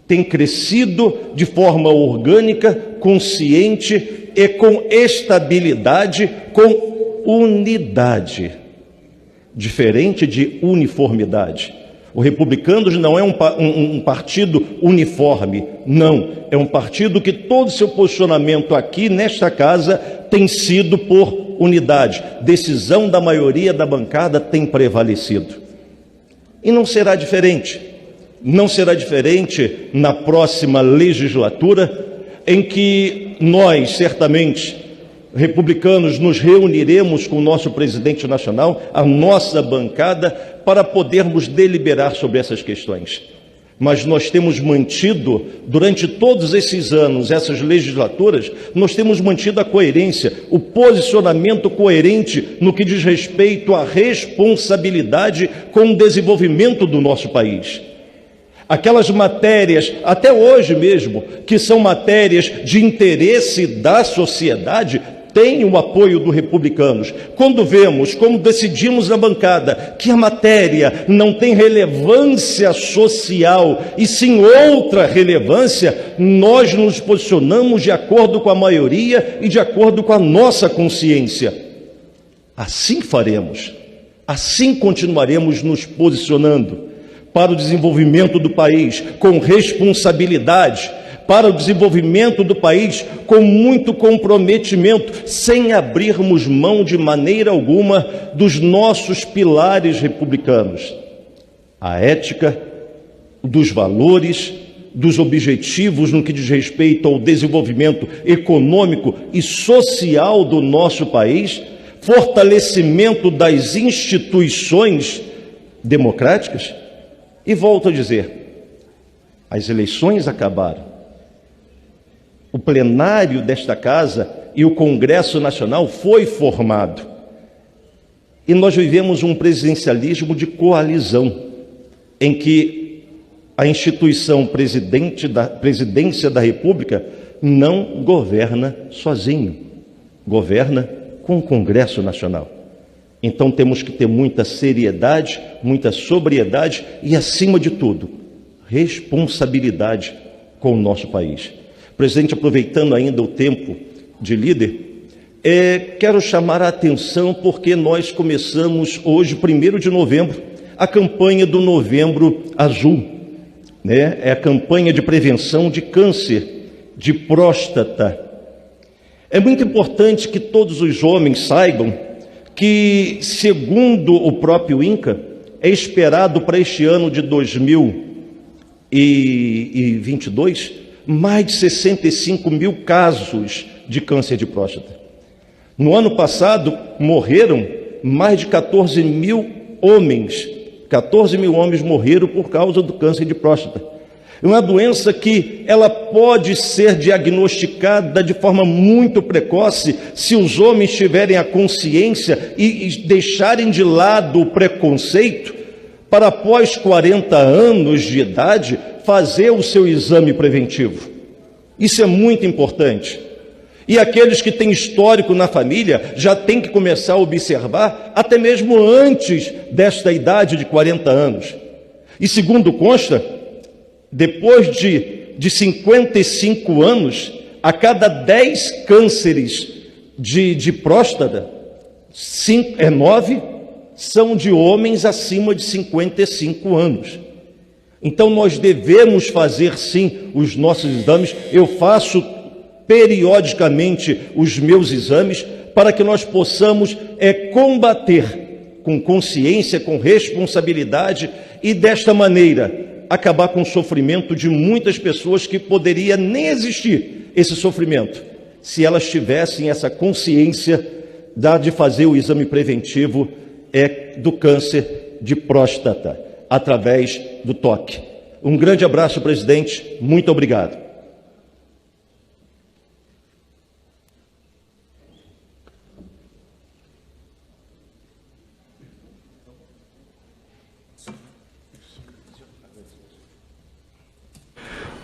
tem crescido de forma orgânica, consciente e com estabilidade, com unidade. Diferente de uniformidade. O Republicanos não é um partido uniforme, não. É um partido que todo o seu posicionamento aqui nesta casa tem sido por unidade. Decisão da maioria da bancada tem prevalecido. E não será diferente. Não será diferente na próxima legislatura, em que nós, certamente, republicanos, nos reuniremos com o nosso presidente nacional, a nossa bancada, para podermos deliberar sobre essas questões. Mas nós temos mantido, durante todos esses anos, essas legislaturas, nós temos mantido a coerência, o posicionamento coerente no que diz respeito à responsabilidade com o desenvolvimento do nosso país. Aquelas matérias, até hoje mesmo, que são matérias de interesse da sociedade, tem o apoio dos republicanos. Quando vemos, como decidimos na bancada, que a matéria não tem relevância social e sim outra relevância, nós nos posicionamos de acordo com a maioria e de acordo com a nossa consciência. Assim faremos, assim continuaremos nos posicionando para o desenvolvimento do país com responsabilidade, para o desenvolvimento do país com muito comprometimento, sem abrirmos mão de maneira alguma dos nossos pilares republicanos. A ética, dos valores, dos objetivos no que diz respeito ao desenvolvimento econômico e social do nosso país, fortalecimento das instituições democráticas. E volto a dizer, as eleições acabaram. O plenário desta casa e o Congresso Nacional foi formado. E nós vivemos um presidencialismo de coalizão, em que a instituição presidência da República não governa sozinho, governa com o Congresso Nacional. Então temos que ter muita seriedade, muita sobriedade e, acima de tudo, responsabilidade com o nosso país. Presidente, aproveitando ainda o tempo de líder, quero chamar a atenção porque nós começamos hoje, 1º de novembro, a campanha do Novembro Azul, né? É a campanha de prevenção de câncer de próstata. É muito importante que todos os homens saibam que, segundo o próprio INCA, é esperado para este ano de 2022 mais de 65 mil casos de câncer de próstata. No ano passado, morreram mais de 14 mil homens. 14 mil homens morreram por causa do câncer de próstata. É uma doença que ela pode ser diagnosticada de forma muito precoce se os homens tiverem a consciência e deixarem de lado o preconceito para, após 40 anos de idade, fazer o seu exame preventivo. Isso é muito importante. E aqueles que têm histórico na família já têm que começar a observar até mesmo antes desta idade de 40 anos. E segundo consta, depois de 55 anos, a cada 10 cânceres de próstata, 9 são de homens acima de 55 anos. Então nós devemos fazer sim os nossos exames. Eu faço periodicamente os meus exames para que nós possamos combater com consciência, com responsabilidade e desta maneira acabar com o sofrimento de muitas pessoas que poderia nem existir esse sofrimento, se elas tivessem essa consciência de fazer o exame preventivo do câncer de próstata, através do toque. Um grande abraço, presidente. Muito obrigado.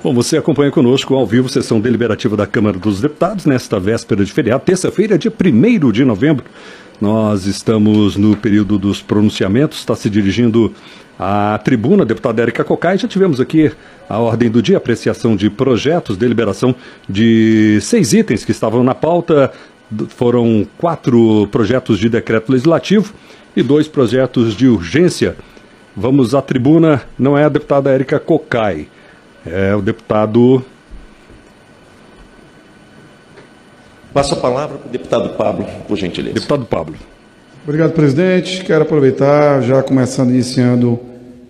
Bom, você acompanha conosco ao vivo sessão deliberativa da Câmara dos Deputados nesta véspera de feriado, terça-feira, dia 1º de novembro. Nós estamos no período dos pronunciamentos, está se dirigindo à tribuna a deputada Érica Cocai. Já tivemos aqui a ordem do dia, apreciação de projetos, deliberação de 6 itens que estavam na pauta. Foram 4 projetos de decreto legislativo e 2 projetos de urgência. Vamos à tribuna, não é a deputada Érica Cocai. É o deputado... Passa a palavra para o deputado Pablo, por gentileza. Deputado Pablo. Obrigado, presidente. Quero aproveitar, já começando, iniciando,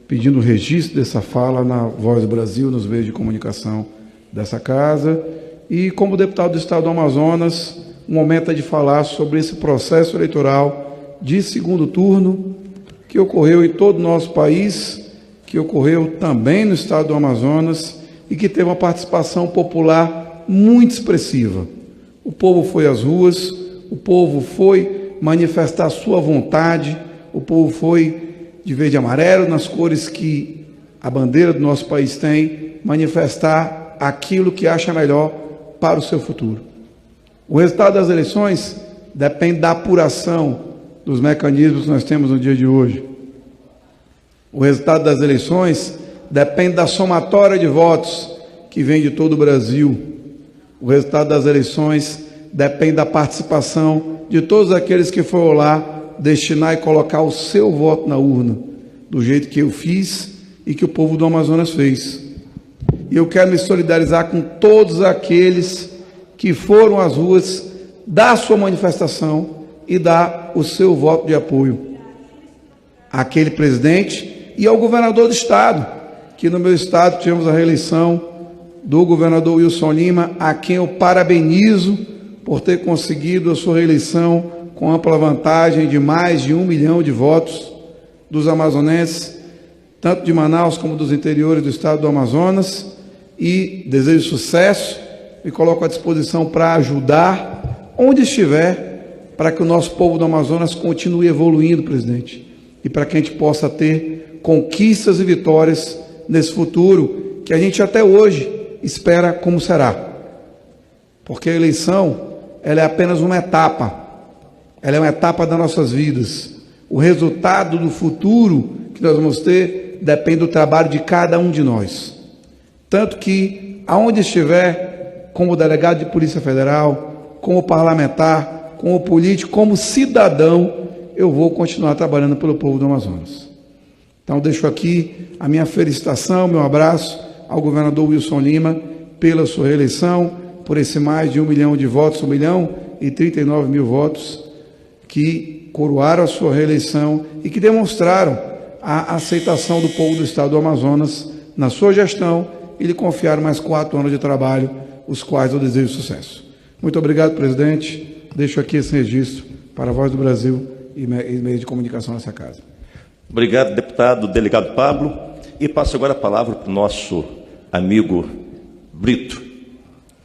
pedindo o registro dessa fala na Voz do Brasil, nos meios de comunicação dessa casa. E, como deputado do Estado do Amazonas, o momento é de falar sobre esse processo eleitoral de segundo turno que ocorreu em todo o nosso país, que ocorreu também no Estado do Amazonas e que teve uma participação popular muito expressiva. O povo foi às ruas, o povo foi manifestar sua vontade, o povo foi de verde e amarelo, nas cores que a bandeira do nosso país tem, manifestar aquilo que acha melhor para o seu futuro. O resultado das eleições depende da apuração dos mecanismos que nós temos no dia de hoje. O resultado das eleições depende da somatória de votos que vem de todo o Brasil. O resultado das eleições depende da participação de todos aqueles que foram lá destinar e colocar o seu voto na urna, do jeito que eu fiz e que o povo do Amazonas fez. E eu quero me solidarizar com todos aqueles que foram às ruas dar a sua manifestação e dar o seu voto de apoio àquele presidente e ao governador do estado, que no meu estado tivemos a reeleição do governador Wilson Lima, a quem eu parabenizo por ter conseguido a sua reeleição com ampla vantagem de mais de 1 milhão de votos dos amazonenses, tanto de Manaus como dos interiores do estado do Amazonas, e desejo sucesso e coloco à disposição para ajudar onde estiver, para que o nosso povo do Amazonas continue evoluindo, presidente, e para que a gente possa ter conquistas e vitórias nesse futuro que a gente até hoje espera como será. Porque a eleição, ela é apenas uma etapa. Ela é uma etapa das nossas vidas. O resultado do futuro que nós vamos ter depende do trabalho de cada um de nós. Tanto que, aonde estiver, como delegado de Polícia Federal, como parlamentar, como político, como cidadão, eu vou continuar trabalhando pelo povo do Amazonas. Então, deixo aqui a minha felicitação, meu abraço ao governador Wilson Lima pela sua reeleição, por esse mais de 1 milhão de votos, 1.039.000 votos, que coroaram a sua reeleição e que demonstraram a aceitação do povo do estado do Amazonas na sua gestão e lhe confiaram mais 4 anos de trabalho, os quais eu desejo sucesso. Muito obrigado, presidente. Deixo aqui esse registro para a Voz do Brasil e meios de comunicação nessa casa. Obrigado, deputado delegado Pablo. E passo agora a palavra para o nosso amigo Brito.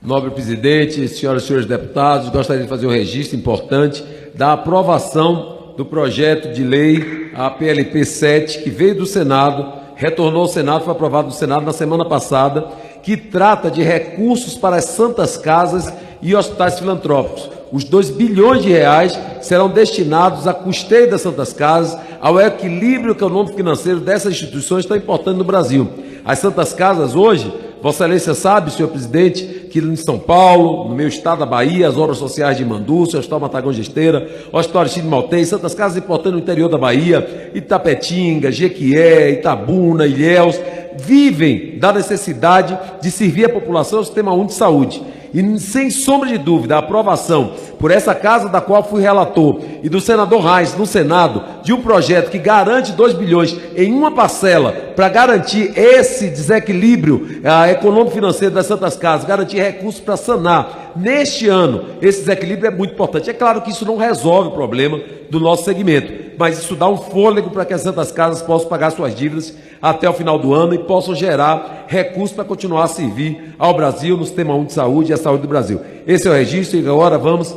Nobre presidente, senhoras e senhores deputados, gostaria de fazer um registro importante da aprovação do projeto de lei, a PLP 7, que veio do Senado, retornou ao Senado, foi aprovado no Senado na semana passada, que trata de recursos para as santas casas e hospitais filantrópicos. Os 2 bilhões de reais serão destinados a custeio das santas casas, ao equilíbrio econômico e financeiro dessas instituições tão importantes no Brasil. As santas casas hoje, Vossa Excelência sabe, senhor presidente, que em São Paulo, no meu estado da Bahia, as obras sociais de Mandúcio, o Hospital Matagão Gesteira, o Hospital Aristide Maltês, santas casas importantes no interior da Bahia, Itapetinga, Jequié, Itabuna, Ilhéus, vivem da necessidade de servir a população ao Sistema Único de Saúde. E, sem sombra de dúvida, a aprovação por essa casa da qual fui relator e do senador Reis no Senado, de um projeto que garante 2 bilhões em uma parcela para garantir esse desequilíbrio econômico-financeiro das Santas Casas, garantir recursos para sanar neste ano esse desequilíbrio é muito importante. É claro que isso não resolve o problema do nosso segmento, mas isso dá um fôlego para que as Santas Casas possam pagar suas dívidas até o final do ano e possam gerar recursos para continuar a servir ao Brasil no Sistema Único de Saúde e a saúde do Brasil. Esse é o registro e agora vamos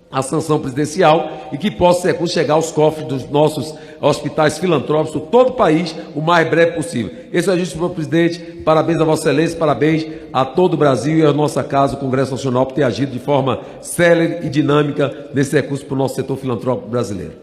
à sanção presidencial e que possa esse recurso chegar aos cofres dos nossos hospitais filantrópicos de todo o país o mais breve possível. Esse é o registro, senhor presidente. Parabéns a Vossa Excelência, parabéns a todo o Brasil e a nossa casa, o Congresso Nacional, por ter agido de forma célere e dinâmica nesse recurso para o nosso setor filantrópico brasileiro.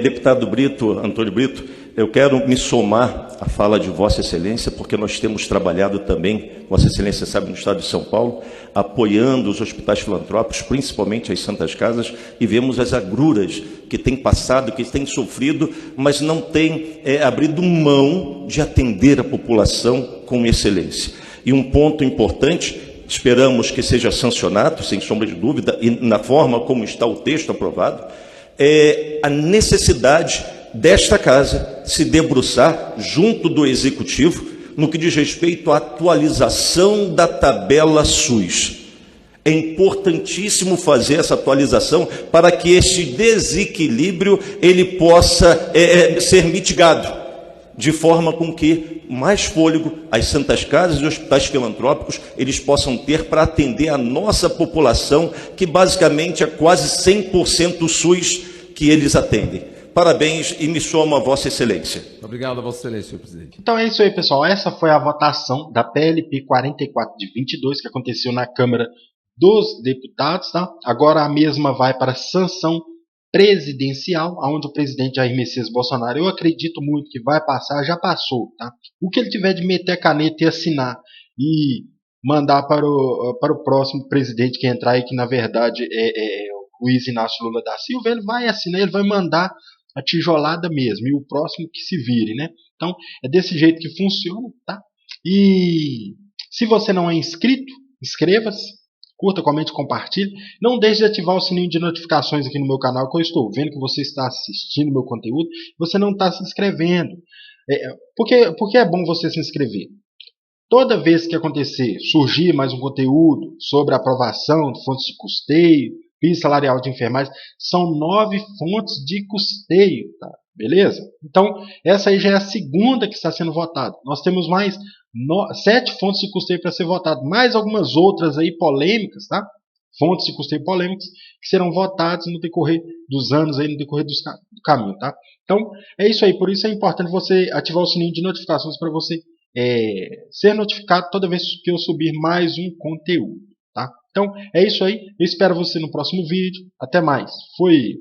Deputado Brito, Antônio Brito, eu quero me somar à fala de Vossa Excelência, porque nós temos trabalhado também, Vossa Excelência sabe, no Estado de São Paulo, apoiando os hospitais filantrópicos, principalmente as Santas Casas, e vemos as agruras que têm passado, que têm sofrido, mas não têm abrido mão de atender a população com excelência. E um ponto importante, esperamos que seja sancionado, sem sombra de dúvida, e na forma como está o texto aprovado, é a necessidade desta casa se debruçar junto do Executivo no que diz respeito à atualização da tabela SUS. É importantíssimo fazer essa atualização para que este desequilíbrio ele possa ser mitigado, de forma com que mais fôlego as Santas Casas e hospitais filantrópicos eles possam ter para atender a nossa população, que basicamente é quase 100% SUS que eles atendem. Parabéns e me somo a Vossa Excelência. Obrigado a Vossa Excelência, senhor presidente. Então é isso aí, pessoal. Essa foi a votação da PLP 44 de 22, que aconteceu na Câmara dos Deputados. Tá? Agora a mesma vai para a sanção presidencial, onde o presidente Jair Messias Bolsonaro, eu acredito muito que vai passar, já passou. Tá? O que ele tiver de meter a caneta e assinar e mandar para o próximo presidente que entrar aí, que na verdade é o Luiz Inácio Lula da Silva, ele vai assinar, ele vai mandar a tijolada mesmo, e o próximo que se vire, né? Então, é desse jeito que funciona, tá? E se você não é inscrito, inscreva-se, curta, comente, compartilhe. Não deixe de ativar o sininho de notificações aqui no meu canal, que eu estou vendo que você está assistindo meu conteúdo, você não está se inscrevendo. Porque é bom você se inscrever. Toda vez que acontecer, surgir mais um conteúdo sobre a aprovação de fontes de custeio, piso salarial de enfermagem, são 9 fontes de custeio, tá? Beleza? Então, essa aí já é a segunda que está sendo votada. Nós temos mais 7 fontes de custeio para ser votado, mais algumas outras aí polêmicas, tá? Fontes de custeio polêmicas que serão votadas no decorrer dos anos, aí, no decorrer do caminho, tá? Então, é isso aí. Por isso é importante você ativar o sininho de notificações para você ser notificado toda vez que eu subir mais um conteúdo, tá? Então, é isso aí. Eu espero você no próximo vídeo. Até mais. Fui!